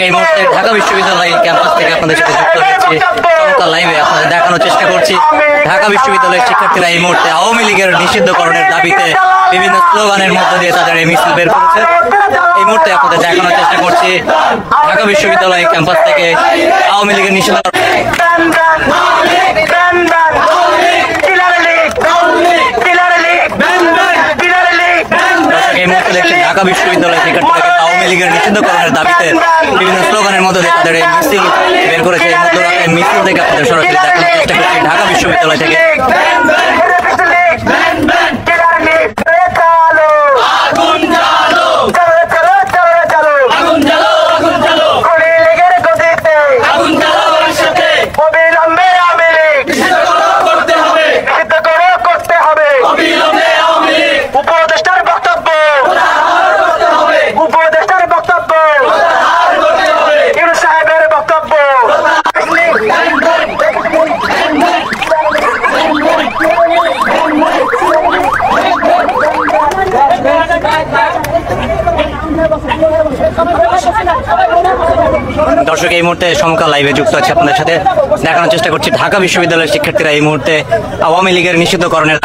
এই মুহূর্তে ঢাকা বিশ্ববিদ্যালয় ক্যাম্পাস থেকে আপনাদের সাথে যুক্ত হয়েছি চমৎকার লাইভে আপনাদের দেখানোর চেষ্টা করছি। ঢাকা বিশ্ববিদ্যালয়ের শিক্ষার্থীরা এই মুহূর্তে আওয়ামী লীগের নিষিদ্ধকরণের দাবিতে বিভিন্ন স্লোগানের মধ্য দিয়ে তাদের এই মিছিল বের করেছে। এই মুহূর্তে আপনাদের দেখানোর চেষ্টা করছি ঢাকা বিশ্ববিদ্যালয় ক্যাম্পাস থেকে আওয়ামী লীগের নিষিদ্ধ এই মুহূর্তে দেখছেন ঢাকা বিশ্ববিদ্যালয় শিক্ষার্থীরা আওয়ামী লীগের নিষিদ্ধকরণের দাবিতে বিভিন্ন স্লোগানের মধ্যে দিয়ে তাদের এই মিছিল বের করেছে। এই মধ্যরাতে মিছিল থেকে আপনাদের সরাসরি দেখানোর চেষ্টা করছি ঢাকা বিশ্ববিদ্যালয় থেকে। দর্শক এই মুহূর্তে সমকাল লাইভে যুক্ত আছে আপনাদের সাথে দেখানোর চেষ্টা করছি ঢাকা বিশ্ববিদ্যালয়ের শিক্ষার্থীরা এই মুহূর্তে আওয়ামী লীগের নিষিদ্ধকরণের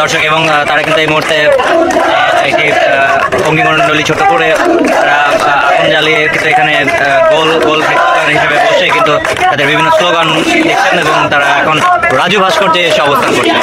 দর্শক এবং তারা কিন্তু এই মুহূর্তে একটি অঙ্গিমণ্ডলী ছোট করে তারা আগুন জ্বালিয়ে কিন্তু এখানে গোল গোল হিসেবে বসে কিন্তু তাদের বিভিন্ন স্লোগান লিখছেন এবং তারা এখন রাজু ভাস্কর্যে এসে অবস্থান করছে।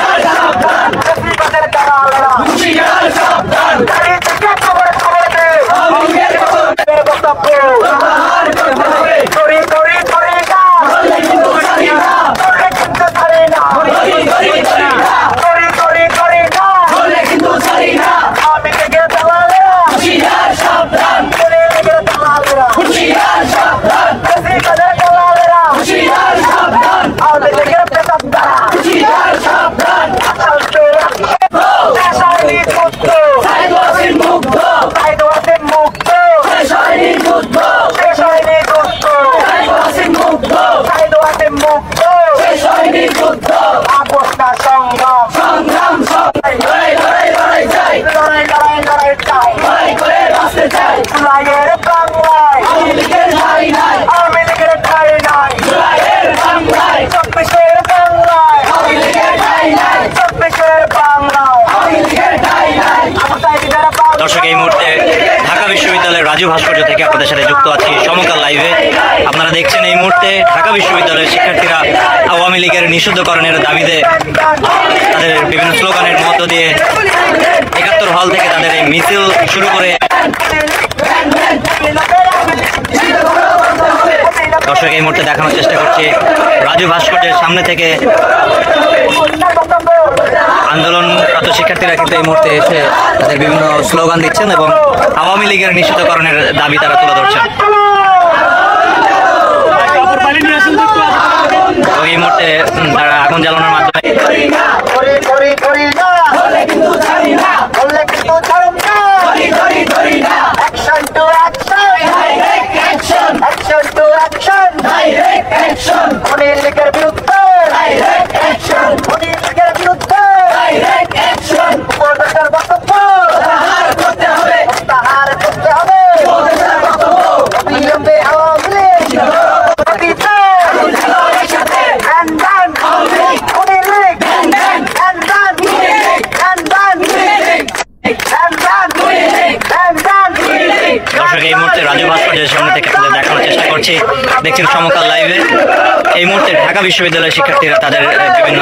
দর্শক এই মুহূর্তে ঢাকা বিশ্ববিদ্যালয়ের রাজু ভাস্কর্য থেকে আপনাদের সাথে যুক্ত আছি সমকাল লাইভে। আপনারা দেখছেন এই মুহূর্তে ঢাকা বিশ্ববিদ্যালয়ের শিক্ষার্থীরা আওয়ামী লীগের নিষিদ্ধকরণের দাবিতে তাদের বিভিন্ন স্লোগানের মধ্য দিয়ে ৭১ হল থেকে তাদের এই মিছিল শুরু করে। দর্শক এই মুহূর্তে দেখানোর চেষ্টা করছি রাজু ভাস্কর্যের সামনে থেকে আন্দোলনরত শিক্ষার্থীরা কিন্তু এই মুহূর্তে এসে তাদের বিভিন্ন স্লোগান দিচ্ছেন এবং আওয়ামী লীগের নিষিদ্ধকরণের দাবি তারা তুলে ধরছেন। এই মুহূর্তে তারা আগুন জ্বালানোর মাধ্যমে বিরুদ্ধে দর্শক এই মুহূর্তে রাজু ভাস্কর্যের সামনে থেকে আপনাদের দেখানোর চেষ্টা করছি। দেখছেন সমকাল লাইভে। এই মুহূর্তে ঢাকা বিশ্ববিদ্যালয়ের শিক্ষার্থীরা তাদের বিভিন্ন